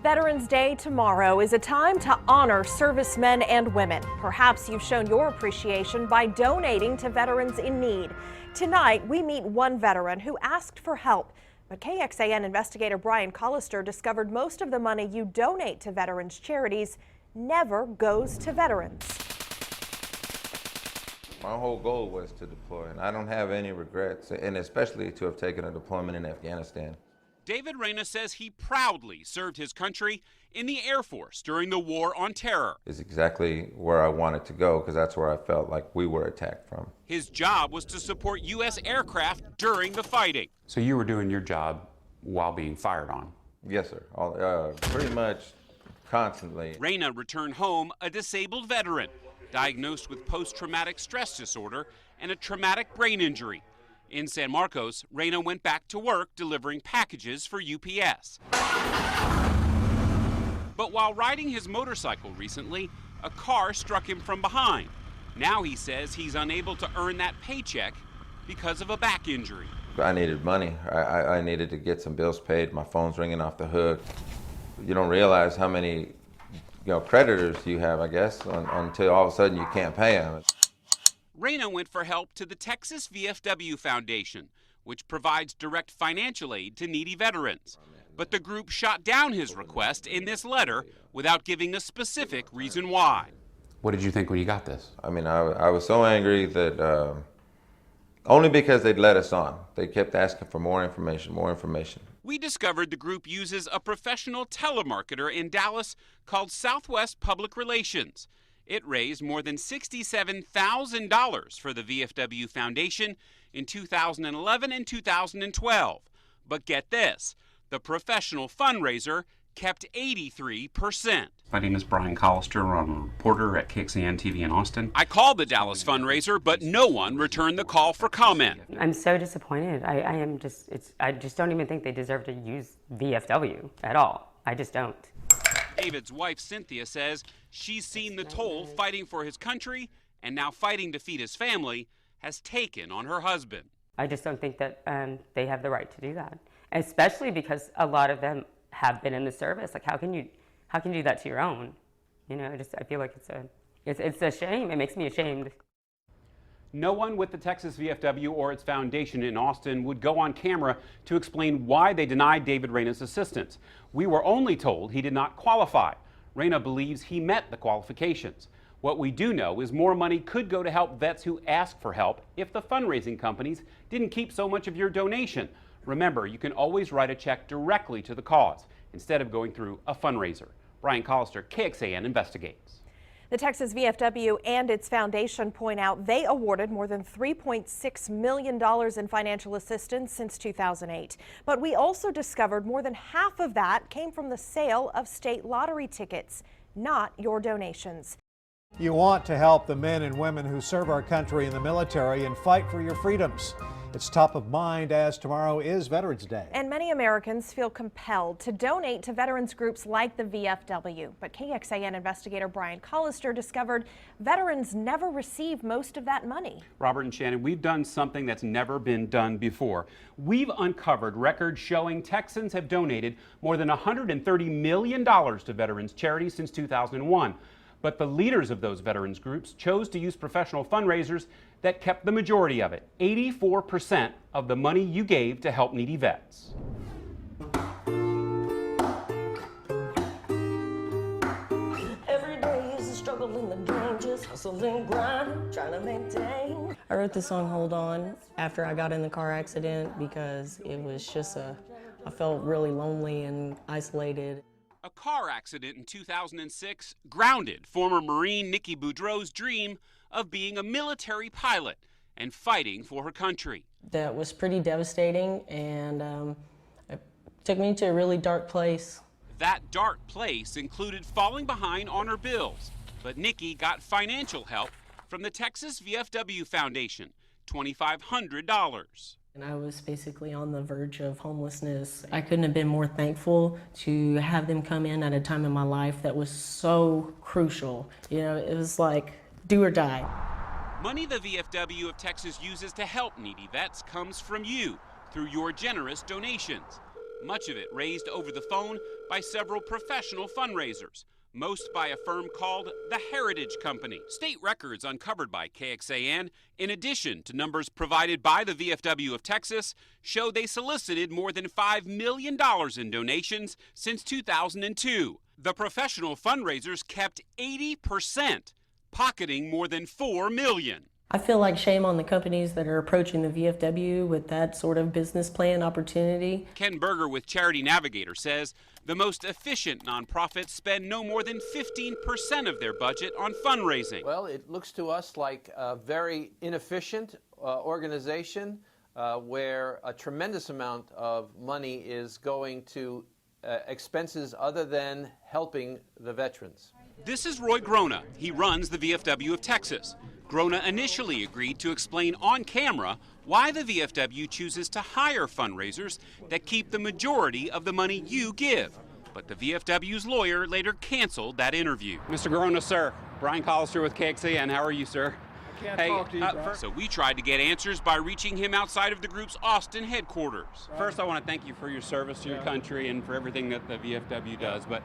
Veterans Day tomorrow is a time to honor servicemen and women. Perhaps you've shown your appreciation by donating to veterans in need. Tonight, we meet one veteran who asked for help. But KXAN investigator Brian Collister discovered most of the money you donate to veterans charities never goes to veterans. My whole goal was to deploy, and I don't have any regrets, and especially to have taken a deployment in Afghanistan. David Reyna says he proudly served his country in the Air Force during the War on Terror. It's exactly where I wanted to go because that's where I felt like we were attacked from. His job was to support U.S. aircraft during the fighting. So you were doing your job while being fired on? Yes, sir. Pretty much constantly. Reyna returned home a disabled veteran, diagnosed with post-traumatic stress disorder and a traumatic brain injury. In San Marcos, Reyna went back to work delivering packages for UPS. But while riding his motorcycle recently, a car struck him from behind. Now he says he's unable to earn that paycheck because of a back injury. I needed money. I needed to get some bills paid. My phone's ringing off the hook. You don't realize how many creditors you have, I guess, until all of a sudden you can't pay them. Reyna went for help to the Texas VFW Foundation, which provides direct financial aid to needy veterans. But the group shot down his request in this letter without giving a specific reason why. What did you think when you got this? I mean, I was so angry that only because they'd let us on. They kept asking for more information, more information. We discovered the group uses a professional telemarketer in Dallas called Southwest Public Relations. It raised more than $67,000 for the VFW Foundation in 2011 and 2012. But get this, the professional fundraiser kept 83%. My name is Brian Collister. I'm a reporter at KXAN TV in Austin. I called the Dallas fundraiser, but no one returned the call for comment. I'm so disappointed. I just don't even think they deserve to use VFW at all. I just don't. David's wife, Cynthia, says she's seen the toll fighting for his country and now fighting to feed his family has taken on her husband. I just don't think that they have the right to do that, especially because a lot of them have been in the service. Like, how can you do that to your own? I feel like it's a shame. It makes me ashamed. No one with the Texas VFW or its foundation in Austin would go on camera to explain why they denied David Reyna's assistance. We were only told he did not qualify. Reyna believes he met the qualifications. What we do know is more money could go to help vets who ask for help if the fundraising companies didn't keep so much of your donation. Remember, you can always write a check directly to the cause instead of going through a fundraiser. Brian Collister, KXAN Investigates. The Texas VFW and its foundation point out they awarded more than $3.6 million in financial assistance since 2008. But we also discovered more than half of that came from the sale of state lottery tickets, not your donations. You want to help the men and women who serve our country in the military and fight for your freedoms. It's top of mind as tomorrow is Veterans Day. And many Americans feel compelled to donate to veterans groups like the VFW. But KXAN investigator Brian Collister discovered veterans never receive most of that money. Robert and Shannon, we've done something that's never been done before. We've uncovered records showing Texans have donated more than $130 million to veterans charities since 2001. But the leaders of those veterans groups chose to use professional fundraisers that kept the majority of it, 84% of the money you gave to help needy vets. Every day is a struggle in the game, just hustle and grind, trying to maintain. I wrote the song Hold On after I got in the car accident because it was just I felt really lonely and isolated. A car accident in 2006 grounded former Marine Nikki Boudreau's dream of being a military pilot and fighting for her country. That was pretty devastating, and it took me to a really dark place. That dark place included falling behind on her bills, but Nikki got financial help from the Texas VFW Foundation, $2,500. And I was basically on the verge of homelessness. I couldn't have been more thankful to have them come in at a time in my life that was so crucial. It was like do or die. Money the VFW of Texas uses to help needy vets comes from you, through your generous donations. Much of it raised over the phone by several professional fundraisers, most by a firm called the Heritage Company. State records uncovered by KXAN, in addition to numbers provided by the VFW of Texas, show they solicited more than $5 million in donations since 2002. The professional fundraisers kept 80%, pocketing more than $4 million. I feel like shame on the companies that are approaching the VFW with that sort of business plan opportunity. Ken Berger with Charity Navigator says the most efficient nonprofits spend no more than 15% of their budget on fundraising. Well, it looks to us like a very inefficient organization where a tremendous amount of money is going to expenses other than helping the veterans. This is Roy Grona. He runs the VFW of Texas. Grona initially agreed to explain on camera why the VFW chooses to hire fundraisers that keep the majority of the money you give. But the VFW's lawyer later canceled that interview. Mr. Grona, sir. Brian Collister with KXAN. How are you, sir? Can't talk to you, so we tried to get answers by reaching him outside of the group's Austin headquarters. First, I want to thank you for your service to your country and for everything that the VFW does. But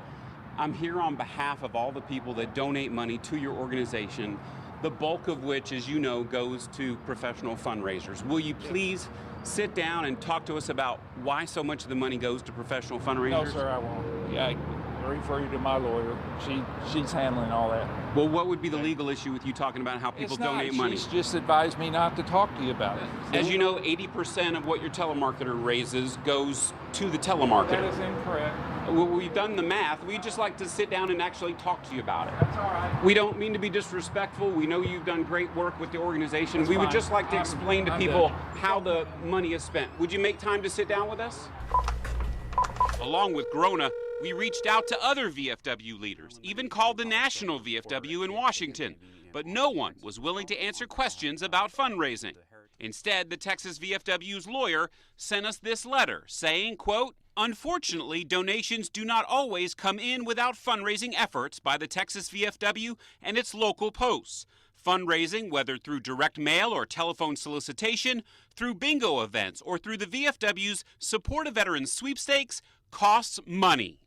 I'm here on behalf of all the people that donate money to your organization, the bulk of which, as you know, goes to professional fundraisers. Will you please sit down and talk to us about why so much of the money goes to professional fundraisers? No, sir, I won't. Yeah, I refer you to my lawyer. She's handling all that. Well, what would be the legal issue with you talking about how people donate money? She's just advised me not to talk to you about it. As you know, 80% of what your telemarketer raises goes to the telemarketer. That is incorrect. Well, we've done the math. We'd just like to sit down and actually talk to you about it. That's all right. We don't mean to be disrespectful. We know you've done great work with the organization. That's we would fine. just like to explain to I'm people done. how the money is spent. Would you make time to sit down with us? Along with Grona, we reached out to other VFW leaders, even called the National VFW in Washington, but no one was willing to answer questions about fundraising. Instead, the Texas VFW's lawyer sent us this letter saying, quote, "Unfortunately, donations do not always come in without fundraising efforts by the Texas VFW and its local posts. Fundraising, whether through direct mail or telephone solicitation, through bingo events, or through the VFW's Support a Veteran sweepstakes, costs money."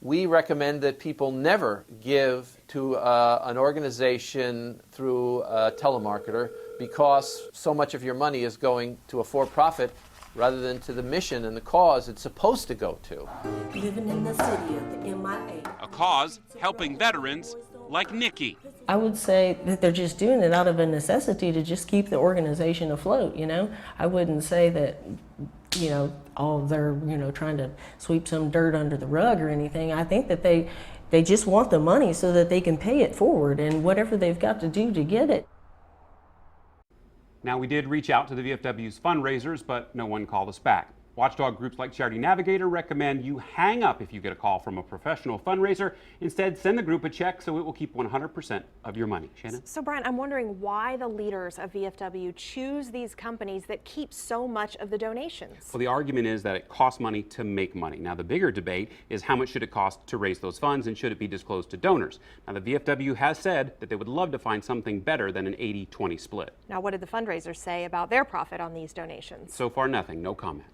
We recommend that people never give to an organization through a telemarketer because so much of your money is going to a for-profit rather than to the mission and the cause it's supposed to go to. Living in the city of the MIA. A cause helping veterans like Nikki. I would say that they're just doing it out of a necessity to just keep the organization afloat, you know? I wouldn't say that, you know, they're, you know, trying to sweep some dirt under the rug or anything. I think that they just want the money so that they can pay it forward and whatever they've got to do to get it. Now, we did reach out to the VFW's fundraisers, but no one called us back. Watchdog groups like Charity Navigator recommend you hang up if you get a call from a professional fundraiser. Instead, send the group a check so it will keep 100% of your money. Shannon? So, Brian, I'm wondering why the leaders of VFW choose these companies that keep so much of the donations. Well, the argument is that it costs money to make money. Now, the bigger debate is how much should it cost to raise those funds and should it be disclosed to donors? Now, the VFW has said that they would love to find something better than an 80-20 split. Now, what did the fundraisers say about their profit on these donations? So far, nothing. No comment.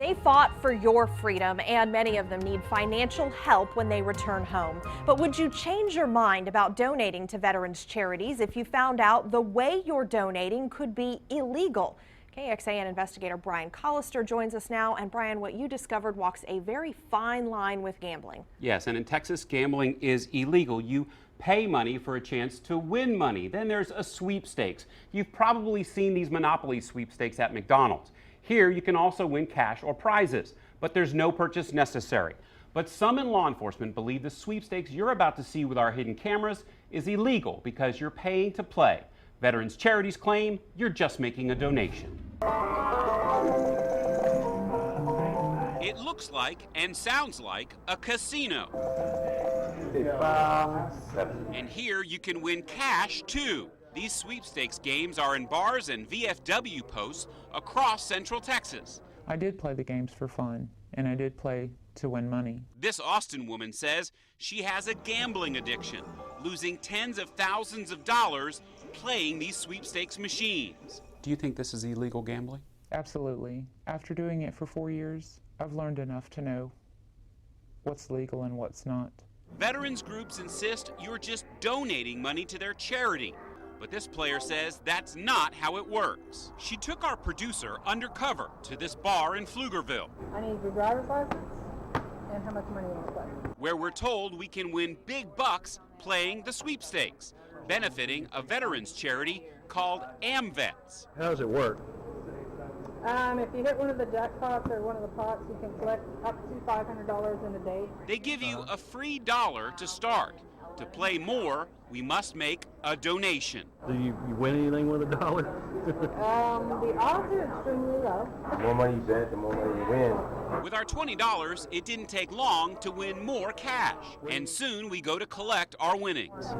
They fought for your freedom, and many of them need financial help when they return home. But would you change your mind about donating to veterans charities if you found out the way you're donating could be illegal? KXAN investigator Brian Collister joins us now. And Brian, what you discovered walks a very fine line with gambling. Yes, and in Texas, gambling is illegal. You pay money for a chance to win money. Then there's a sweepstakes. You've probably seen these Monopoly sweepstakes at McDonald's. Here, you can also win cash or prizes, but there's no purchase necessary. But some in law enforcement believe the sweepstakes you're about to see with our hidden cameras is illegal because you're paying to play. Veterans Charities claim you're just making a donation. It looks like and sounds like a casino. And here you can win cash too. These sweepstakes games are in bars and VFW posts across Central Texas. I did play the games for fun, and I did play to win money. This Austin woman says she has a gambling addiction, losing tens of thousands of dollars playing these sweepstakes machines. Do you think this is illegal gambling? Absolutely. After doing it for 4 years, I've learned enough to know what's legal and what's not. Veterans groups insist you're just donating money to their charity. But this player says that's not how it works. She took our producer undercover to this bar in Pflugerville. I need your driver's license and how much money you want to play. Where we're told we can win big bucks playing the sweepstakes, benefiting a veterans charity called AmVets. How does it work? If you hit one of the jackpots or one of the pots, you can collect up to $500 in a day. They give you a free $1 to start. To play more, we must make a donation. Do you win anything with $1? The odds are extremely low. The more money you bet, the more money you win. With our $20, it didn't take long to win more cash. And soon we go to collect our winnings. 2, 3,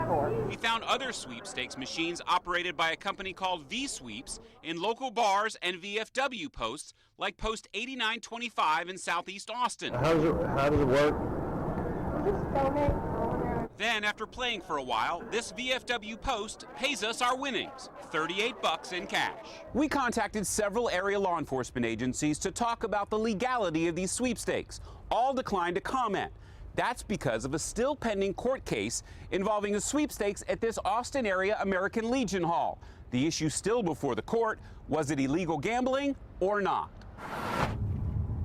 4. We found other sweepstakes machines operated by a company called V-Sweeps in local bars and VFW posts like Post 8925 in Southeast Austin. How does it work? Just donate. Then, after playing for a while, this VFW post pays us our winnings, $38 in cash. We contacted several area law enforcement agencies to talk about the legality of these sweepstakes. All declined to comment. That's because of a still pending court case involving the sweepstakes at this Austin area American Legion Hall. The issue still before the court: was it illegal gambling or not?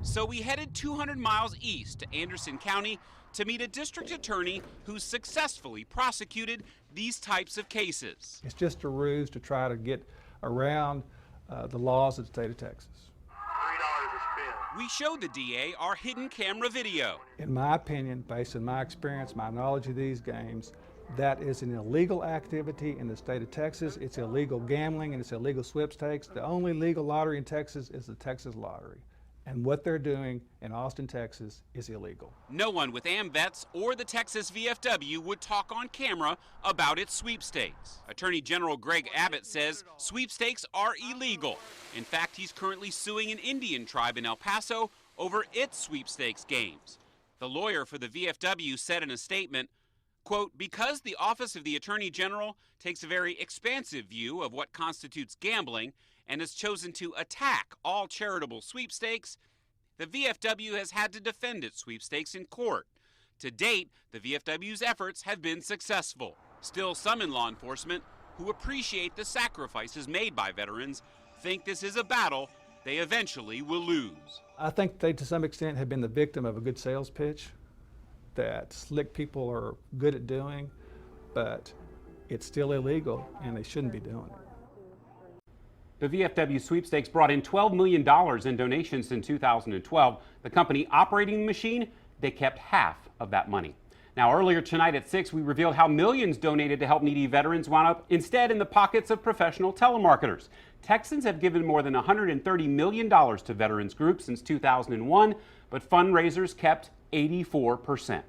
So we headed 200 miles east to Anderson County to meet a district attorney who's successfully prosecuted these types of cases. It's just a ruse to try to get around the laws of the state of Texas. $3 a spin. We showed the DA our hidden camera video. In my opinion, based on my experience, my knowledge of these games, that is an illegal activity in the state of Texas. It's illegal gambling and it's illegal sweepstakes. The only legal lottery in Texas is the Texas Lottery. And what they're doing in Austin, Texas is illegal. No one with AmVets or the Texas VFW would talk on camera about its sweepstakes. Attorney General Greg Abbott says sweepstakes are illegal. In fact, he's currently suing an Indian tribe in El Paso over its sweepstakes games. The lawyer for the VFW said in a statement, quote, "Because the Office of the Attorney General takes a very expansive view of what constitutes gambling and has chosen to attack all charitable sweepstakes, the VFW has had to defend its sweepstakes in court. To date, the VFW's efforts have been successful. Still, some in law enforcement who appreciate the sacrifices made by veterans think this is a battle they eventually will lose." I think they, to some extent, have been the victim of a good sales pitch that slick people are good at doing, but it's still illegal and they shouldn't be doing it. The VFW sweepstakes brought in $12 million in donations in 2012. The company operating the machine, they kept half of that money. Now, earlier tonight at 6, we revealed how millions donated to help needy veterans wound up instead in the pockets of professional telemarketers. Texans have given more than $130 million to veterans groups since 2001, but fundraisers kept 84%.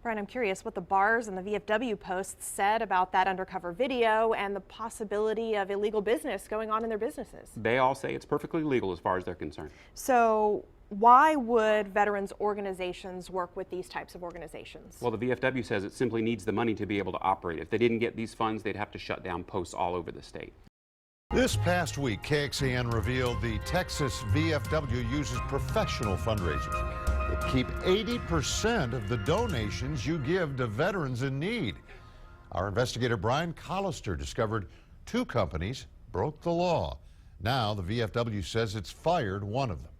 Brian, I'm curious what the bars and the VFW posts said about that undercover video and the possibility of illegal business going on in their businesses. They all say it's perfectly legal as far as they're concerned. So why would veterans organizations work with these types of organizations? Well, the VFW says it simply needs the money to be able to operate. If they didn't get these funds, they'd have to shut down posts all over the state. This past week, KXAN revealed the Texas VFW uses professional fundraisers that keep 80% of the donations you give to veterans in need. Our investigator Brian Collister discovered 2 companies broke the law. Now the VFW says it's fired one of them.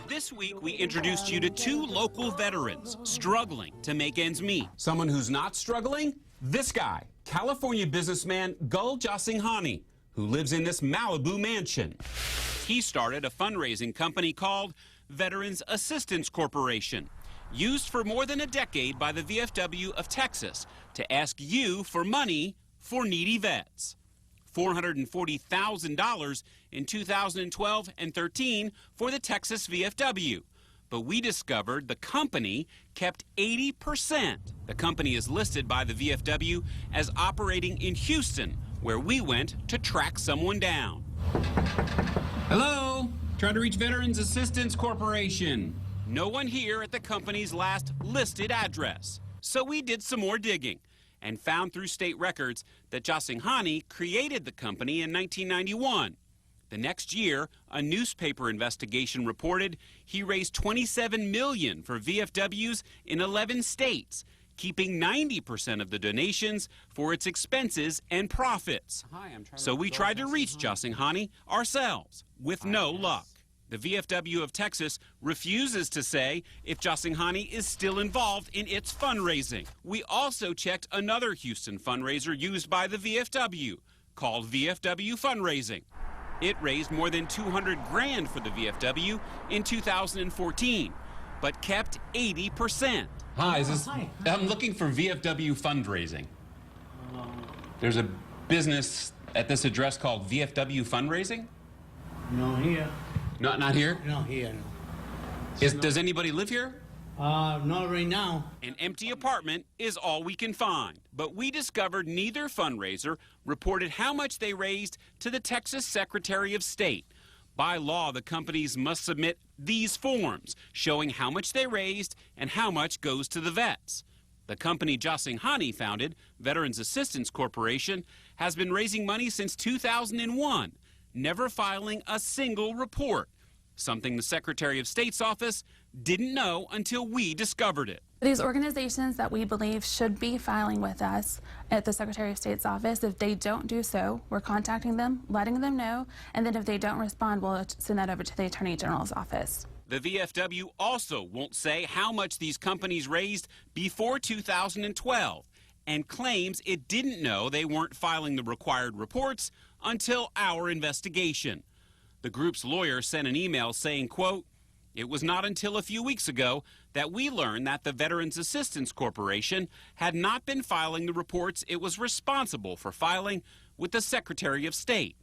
This week, we introduced you to 2 local veterans struggling to make ends meet. Someone who's not struggling? This guy, California businessman Gul Jasinghani, who lives in this Malibu mansion. He started a fundraising company called Veterans Assistance Corporation, used for more than a decade by the VFW of Texas to ask you for money for needy vets. $440,000 in 2012 and 13 for the Texas VFW. But we discovered the company kept 80%. The company is listed by the VFW as operating in Houston, where we went to track someone down. Hello? Trying to reach Veterans Assistance Corporation. No one here at the company's last listed address. So we did some more digging and found through state records that Jaisinghani created the company in 1991. The next year, a newspaper investigation reported he raised $27 million for VFWs in 11 states, keeping 90% of the donations for its expenses and profits. So we tried to reach Jaisinghani ourselves, with no luck. The VFW of Texas refuses to say if Jaisinghani is still involved in its fundraising. We also checked another Houston fundraiser used by the VFW, called VFW Fundraising. It raised more than $200 grand for the VFW in 2014, but kept 80%. Hi, I'm looking for VFW Fundraising. There's a business at this address called VFW Fundraising? No, here. Not here? No, here, no. Does anybody live here? Not right now. An empty apartment is all we can find. But we discovered neither fundraiser reported how much they raised to the Texas Secretary of State. By law, the companies must submit these forms showing how much they raised and how much goes to the vets. The company Jaisinghani founded, Veterans Assistance Corporation, has been raising money since 2001, never filing a single report, something the Secretary of State's office didn't know until we discovered it. These organizations that we believe should be filing with us at the Secretary of State's office, if they don't do so, we're contacting them, letting them know, and then if they don't respond, we'll send that over to the Attorney General's office. The VFW also won't say how much these companies raised before 2012 and claims it didn't know they weren't filing the required reports until our investigation. The group's lawyer sent an email saying, quote, "It was not until a few weeks ago that we learned that the Veterans Assistance Corporation had not been filing the reports it was responsible for filing with the Secretary of State.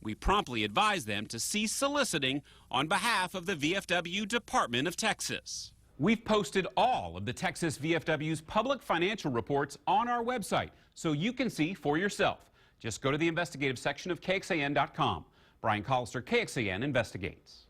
We promptly advised them to cease soliciting on behalf of the VFW Department of Texas." We've posted all of the Texas VFW's public financial reports on our website, so you can see for yourself. Just go to the investigative section of KXAN.com. Brian Collister, KXAN Investigates.